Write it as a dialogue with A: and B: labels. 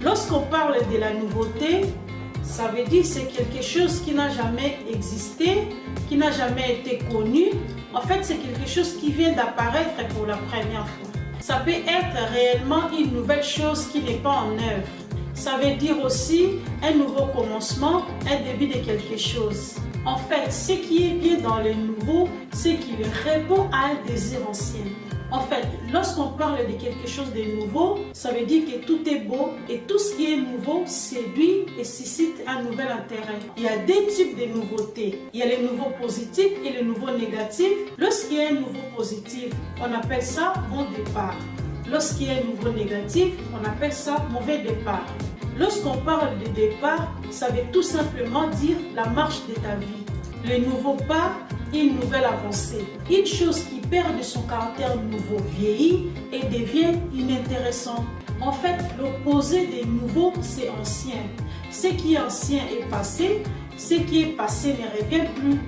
A: Lorsqu'on parle de la nouveauté, ça veut dire que c'est quelque chose qui n'a jamais existé, qui n'a jamais été connu. En fait, c'est quelque chose qui vient d'apparaître pour la première fois. Ça peut être réellement une nouvelle chose qui n'est pas en œuvre. Ça veut dire aussi un nouveau commencement, un début de quelque chose. En fait, ce qui est bien dans le nouveau, c'est qu'il répond à un désir ancien. En fait, lorsqu'on parle de quelque chose de nouveau, ça veut dire que tout est beau et tout ce qui est nouveau séduit et suscite un nouvel intérêt. Il y a deux types de nouveautés. Il y a les nouveaux positifs et les nouveaux négatifs. Lorsqu'il y a un nouveau positif, on appelle ça bon départ. Lorsqu'il y a un nouveau négatif, on appelle ça mauvais départ. Lorsqu'on parle de départ, ça veut tout simplement dire la marche de ta vie. Le nouveau pas, une nouvelle avancée. Une chose qui perd de son caractère nouveau vieillit et devient inintéressant. En fait, l'opposé des nouveaux, c'est ancien. Ce qui est ancien est passé, ce qui est passé ne revient plus.